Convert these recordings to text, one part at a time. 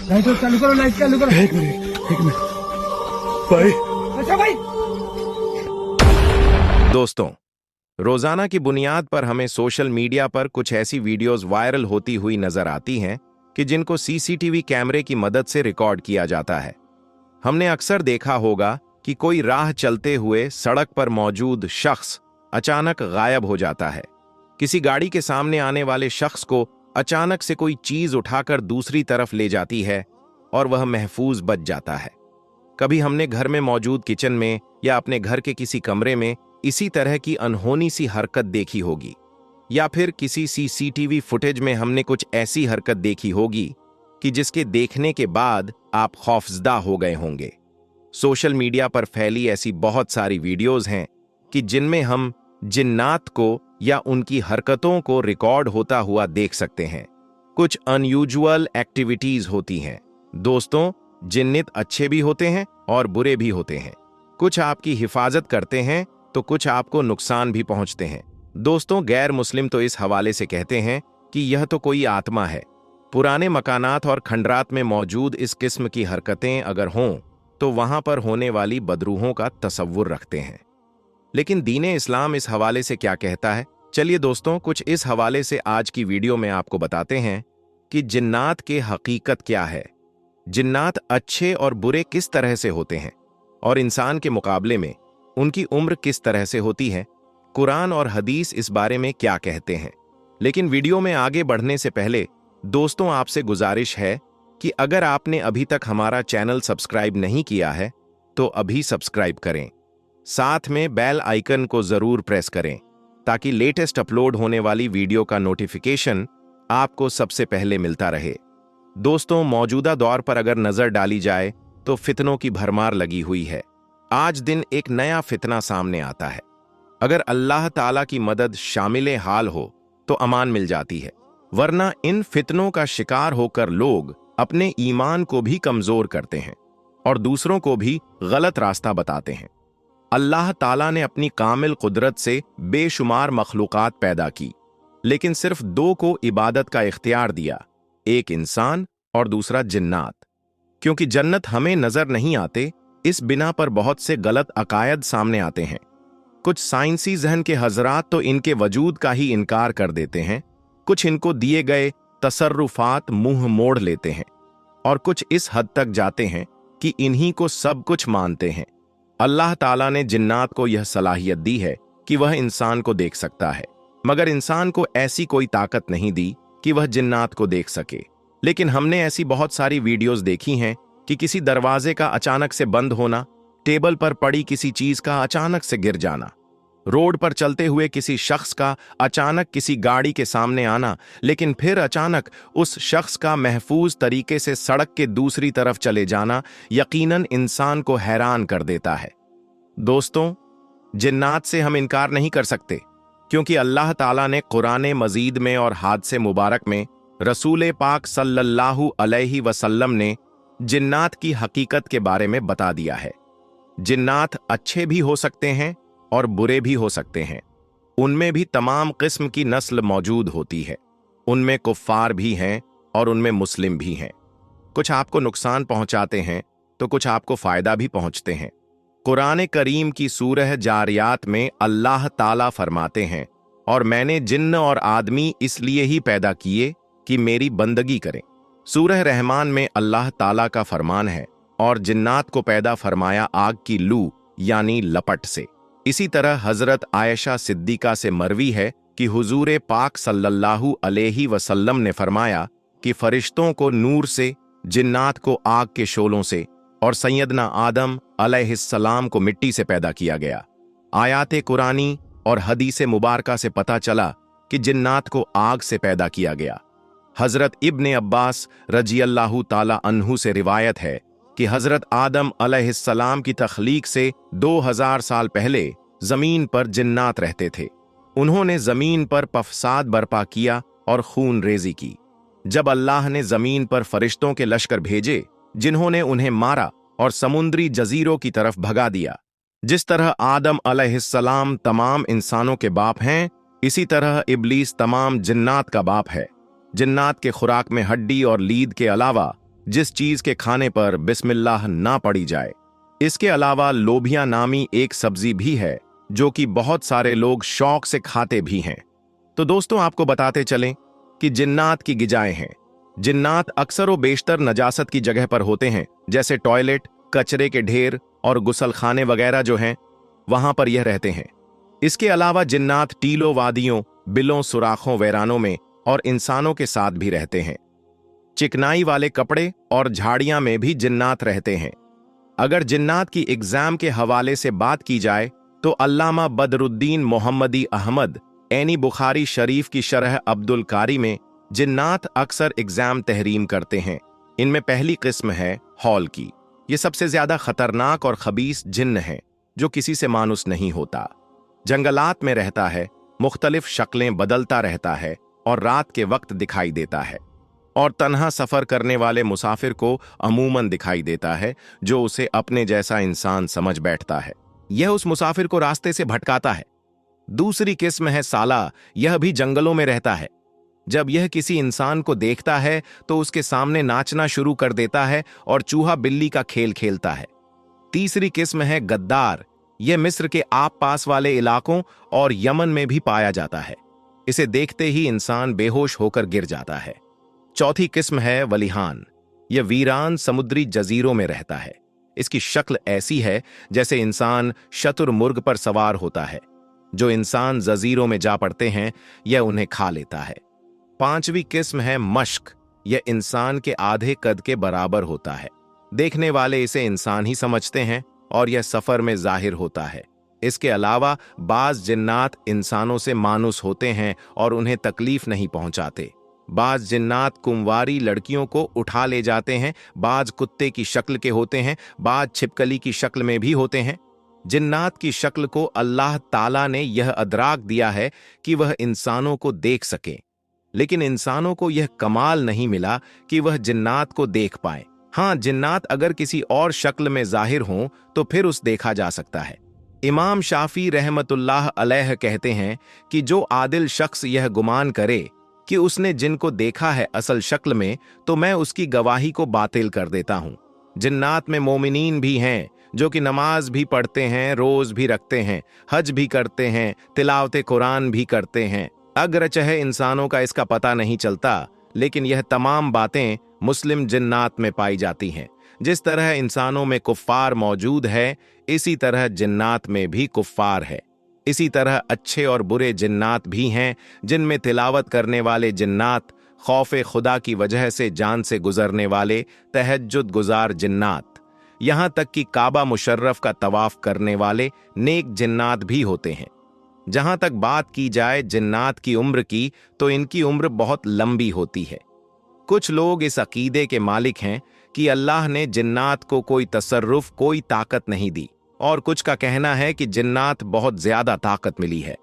Light चालू करो, light चालू करो। एक मिनट भाई। अच्छा भाई। दोस्तों, रोजाना की बुनियाद पर हमें सोशल मीडिया पर कुछ ऐसी वीडियोस वायरल होती हुई नजर आती हैं कि जिनको सीसीटीवी कैमरे की मदद से रिकॉर्ड किया जाता है। हमने अक्सर देखा होगा कि कोई राह चलते हुए सड़क पर मौजूद शख्स अचानक गायब हो जाता है। किसी गाड़ी के सामने आने वाले शख्स को अचानक से कोई चीज उठाकर दूसरी तरफ ले जाती है और वह महफूज बच जाता है। कभी हमने घर में मौजूद किचन में या अपने घर के किसी कमरे में इसी तरह की अनहोनी सी हरकत देखी होगी, या फिर किसी सीसीटीवी फुटेज में हमने कुछ ऐसी हरकत देखी होगी कि जिसके देखने के बाद आप खौफजदा हो गए होंगे। सोशल मीडिया पर फैली ऐसी बहुत सारी वीडियोस हैं कि जिनमें हम जिन्नात को या उनकी हरकतों को रिकॉर्ड होता हुआ देख सकते हैं। कुछ अनयूजुअल एक्टिविटीज होती हैं। दोस्तों, जिन्नित अच्छे भी होते हैं और बुरे भी होते हैं। कुछ आपकी हिफाजत करते हैं तो कुछ आपको नुकसान भी पहुंचते हैं। दोस्तों, गैर मुस्लिम तो इस हवाले से कहते हैं कि यह तो कोई आत्मा है। पुराने मकानात और खंडरात में मौजूद इस किस्म की हरकतें अगर हों तो वहां पर होने वाली बदरूहों का तसव्वुर रखते हैं। लेकिन दीने इस्लाम इस हवाले से क्या कहता है? चलिए दोस्तों, कुछ इस हवाले से आज की वीडियो में आपको बताते हैं कि जिन्नात के हकीकत क्या है, जिन्नात अच्छे और बुरे किस तरह से होते हैं और इंसान के मुकाबले में उनकी उम्र किस तरह से होती है, कुरान और हदीस इस बारे में क्या कहते हैं। लेकिन वीडियो में आगे बढ़ने से पहले दोस्तों, आपसे गुजारिश है कि अगर आपने अभी तक हमारा चैनल सब्सक्राइब नहीं किया है तो अभी सब्सक्राइब करें, साथ में बेल आइकन को जरूर प्रेस करें ताकि लेटेस्ट अपलोड होने वाली वीडियो का नोटिफिकेशन आपको सबसे पहले मिलता रहे। दोस्तों, मौजूदा दौर पर अगर नजर डाली जाए तो फितनों की भरमार लगी हुई है। आज दिन एक नया फितना सामने आता है। अगर अल्लाह ताला की मदद शामिल हाल हो तो अमान मिल जाती है, वरना इन फितनों का शिकार होकर लोग अपने ईमान को भी कमजोर करते हैं और दूसरों को भी गलत रास्ता बताते हैं। अल्लाह ताला ने अपनी कामिल कुदरत से बेशुमार मखलूकात पैदा की, लेकिन सिर्फ दो को इबादत का इख्तियार दिया, एक इंसान और दूसरा जिन्नात। क्योंकि जन्नत हमें नजर नहीं आते, इस बिना पर बहुत से गलत अकायद सामने आते हैं। कुछ साइंसी जहन के हजरात तो इनके वजूद का ही इनकार कर देते हैं, कुछ इनको दिए गए तसर्रुफात मुंह मोड़ लेते हैं और कुछ इस हद तक जाते हैं कि इन्हीं को सब कुछ मानते हैं। अल्लाह ताला ने जिन्नात को यह सलाहियत दी है कि वह इंसान को देख सकता है, मगर इंसान को ऐसी कोई ताकत नहीं दी कि वह जिन्नात को देख सके। लेकिन हमने ऐसी बहुत सारी वीडियोस देखी हैं कि किसी दरवाजे का अचानक से बंद होना, टेबल पर पड़ी किसी चीज का अचानक से गिर जाना, रोड पर चलते हुए किसी शख्स का अचानक किसी गाड़ी के सामने आना, लेकिन फिर अचानक उस शख्स का महफूज तरीके से सड़क के दूसरी तरफ चले जाना यकीनन इंसान को हैरान कर देता है। दोस्तों, जिन्नात से हम इनकार नहीं कर सकते, क्योंकि अल्लाह ताला ने कुरान मजीद में और हादसे मुबारक में रसूल पाक सल्लल्लाहु अलैहि वसल्लम ने जिन्नात की हकीकत के बारे में बता दिया है। जिन्नात अच्छे भी हो सकते हैं और बुरे भी हो सकते हैं। उनमें भी तमाम किस्म की नस्ल मौजूद होती है। उनमें कुफ्फार भी हैं और उनमें मुस्लिम भी हैं। कुछ आपको नुकसान पहुंचाते हैं तो कुछ आपको फायदा भी पहुंचते हैं। कुरान करीम की सूरह जारियात में अल्लाह ताला फरमाते हैं, और मैंने जिन्न और आदमी इसलिए ही पैदा किए कि मेरी बंदगी करें। सूरह रहमान में अल्लाह ताला का फरमान है, और जिन्नात को पैदा फरमाया आग की लू यानी लपट से। इसी तरह हजरत आयशा सिद्दीका से मरवी है कि हुजूर पाक सल्लल्लाहु अलैहि वसल्लम ने फरमाया कि फरिश्तों को नूर से, जिन्नात को आग के शोलों से और सैयदना आदम अलैहिस्सलाम को मिट्टी से पैदा किया गया। आयात कुरानी और हदीस मुबारका से पता चला कि जिन्नात को आग से पैदा किया गया। हजरत इब्ने अब्बास रजियल्लाहु ताला अन्हु से रिवायत है कि हजरत आदम अलैहिस्सलाम की तख्लीक से 2000 साल पहले जमीन पर जिन्नात रहते थे। उन्होंने जमीन पर फसाद बर्पा किया और खून रेजी की। जब अल्लाह ने जमीन पर फरिश्तों के लश्कर भेजे जिन्होंने उन्हें मारा और समुद्री जजीरों की तरफ भगा दिया। जिस तरह आदम अलैहिस्सलाम तमाम इंसानों के बाप हैं, इसी तरह इब्लीस तमाम जिन्नात का बाप है। जिन्नात के खुराक में हड्डी और लीद के अलावा जिस चीज के खाने पर बिस्मिल्लाह ना पड़ी जाए। इसके अलावा लोबिया नामी एक सब्जी भी है जो कि बहुत सारे लोग शौक से खाते भी हैं। तो दोस्तों, आपको बताते चलें कि जिन्नात की गिजाएं हैं। जिन्नात अक्सर व बेशतर नजासत की जगह पर होते हैं, जैसे टॉयलेट, कचरे के ढेर और गुसलखाने वगैरह जो हैं, वहां पर यह रहते हैं। इसके अलावा जिन्नात टीलों, वादियों, बिलों, सुराखों, वैरानों में और इंसानों के साथ भी रहते हैं। चिकनाई वाले कपड़े और झाड़ियां में भी जिन्नात रहते हैं। अगर जिन्नात की एग्जाम के हवाले से बात की जाए तो अल्लामा बदरुद्दीन मोहम्मदी अहमद ऐनी बुखारी शरीफ की शरह अब्दुल कारी में जिन्नात अक्सर एग्जाम तहरीम करते हैं। इनमें पहली किस्म है हॉल की। ये सबसे ज्यादा खतरनाक और खबीस जिन्न है जो किसी से मानुस नहीं होता। जंगलात में रहता है, मुख्तलिफ शक्लें बदलता रहता है और रात के वक्त दिखाई देता है और तन्हा सफर करने वाले मुसाफिर को अमूमन दिखाई देता है जो उसे अपने जैसा इंसान समझ बैठता है। यह उस मुसाफिर को रास्ते से भटकाता है। दूसरी किस्म है साला। यह भी जंगलों में रहता है। जब यह किसी इंसान को देखता है तो उसके सामने नाचना शुरू कर देता है और चूहा बिल्ली का खेल खेलता है। तीसरी किस्म है गद्दार। यह मिस्र के आप पास वाले इलाकों और यमन में भी पाया जाता है। इसे देखते ही इंसान बेहोश होकर गिर जाता है। चौथी किस्म है वलिहान। यह वीरान समुद्री जजीरों में रहता है। इसकी शक्ल ऐसी है जैसे इंसान शतुरमुर्ग पर सवार होता है। जो इंसान जजीरों में जा पड़ते हैं यह उन्हें खा लेता है। पांचवी किस्म है मश्क। यह इंसान के आधे कद के बराबर होता है। देखने वाले इसे इंसान ही समझते हैं और यह सफर में जाहिर होता है। इसके अलावा बाज जिन्नात इंसानों से मानुस होते हैं और उन्हें तकलीफ नहीं पहुंचाते। बाज जिन्नात कुंवारी लड़कियों को उठा ले जाते हैं। बाज कुत्ते की शक्ल के होते हैं, बाज छिपकली की शक्ल में भी होते हैं। जिन्नात की शक्ल को अल्लाह ताला ने यह अदराक दिया है कि वह इंसानों को देख सके, लेकिन इंसानों को यह कमाल नहीं मिला कि वह जिन्नात को देख पाए। हाँ, जिन्नात अगर किसी और शक्ल में जाहिर हों तो फिर उस देखा जा सकता है। इमाम शाफी रहमतुल्लाह अलैह कहते हैं कि जो आदिल शख्स यह गुमान करे कि उसने जिनको देखा है असल शक्ल में, तो मैं उसकी गवाही को बातिल कर देता हूं। जिन्नात में मोमिनीन भी हैं जो कि नमाज भी पढ़ते हैं, रोज भी रखते हैं, हज भी करते हैं, तिलावत कुरान भी करते हैं। अगरचह इंसानों का इसका पता नहीं चलता, लेकिन यह तमाम बातें मुस्लिम जिन्नात में पाई जाती हैं। जिस तरह इंसानों में कुफ्फार मौजूद है, इसी तरह जिन्नात में भी कुफ्फार है। इसी तरह अच्छे और बुरे जिन्नात भी हैं, जिनमें तिलावत करने वाले जिन्नात, खौफे खुदा की वजह से जान से गुजरने वाले तहज्जुद गुजार जिन्नात, यहां तक कि काबा मुशर्रफ का तवाफ करने वाले नेक जिन्नात भी होते हैं। जहां तक बात की जाए जिन्नात की उम्र की, तो इनकी उम्र बहुत लंबी होती है। कुछ लोग इस अकीदे के मालिक हैं कि अल्लाह ने जिन्नात को कोई तसर्रुफ, कोई ताकत नहीं दी, और कुछ का कहना है कि जिन्नात बहुत ज्यादा ताकत मिली है।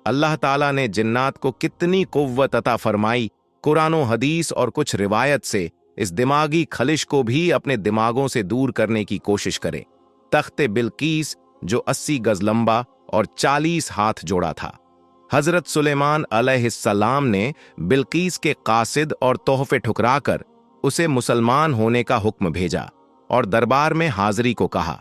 अल्लाह ताला ने जिन्नात को कितनी कुव्वत अता फरमाई, कुरान और हदीस और कुछ रिवायत से इस दिमागी खलिश को भी अपने दिमागों से दूर करने की कोशिश करें। तख्ते बिल्कीस जो 80 गज लंबा और 40 हाथ जोड़ा था, हजरत सुलेमान अलैहिस्सलाम ने बिल्कीस के कासिद और तोहफे ठुकराकर उसे मुसलमान होने का हुक्म भेजा और दरबार में हाजिरी को कहा।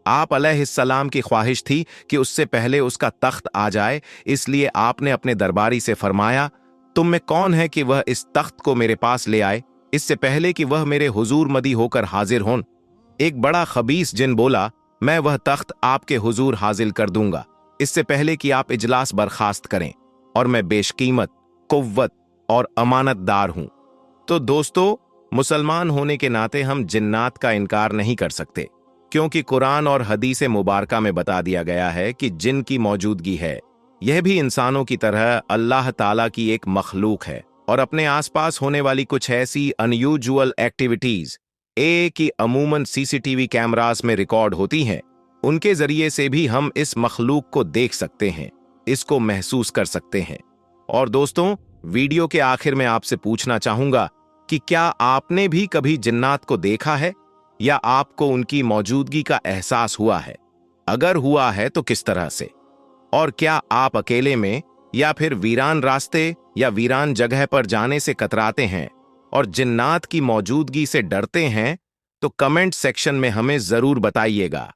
आप अलैहिस्सलाम की ख्वाहिश थी कि उससे पहले उसका तख्त आ जाए, इसलिए आपने अपने दरबारी से फरमाया, तुम में कौन है कि वह इस तख्त को मेरे पास ले आए, इससे पहले कि वह मेरे हुजूर मदी होकर हाजिर हों। एक बड़ा खबीस जिन बोला, मैं वह तख्त आपके हुजूर हाजिर कर दूंगा, इससे पहले कि आप इजलास बर्खास्त करें, और मैं बेशकीमत, कुव्वत और अमानतदार हूं। तो दोस्तों, मुसलमान होने के नाते हम जिन्नात का इनकार नहीं कर सकते, क्योंकि कुरान और हदीस मुबारका में बता दिया गया है कि जिन की मौजूदगी है, यह भी इंसानों की तरह अल्लाह ताला की एक मखलूक है और अपने आसपास होने वाली कुछ ऐसी अनयूजुअल एक्टिविटीज कि अमूमन सीसीटीवी कैमरास में रिकॉर्ड होती हैं, उनके जरिए से भी हम इस मखलूक को देख सकते हैं, इसको महसूस कर सकते हैं। और दोस्तों, वीडियो के आखिर में आपसे पूछना चाहूंगा कि क्या आपने भी कभी जिन्नात को देखा है या आपको उनकी मौजूदगी का एहसास हुआ है? अगर हुआ है तो किस तरह से? और क्या आप अकेले में या फिर वीरान रास्ते या वीरान जगह पर जाने से कतराते हैं? और जिन्नात की मौजूदगी से डरते हैं तो कमेंट सेक्शन में हमें जरूर बताइएगा।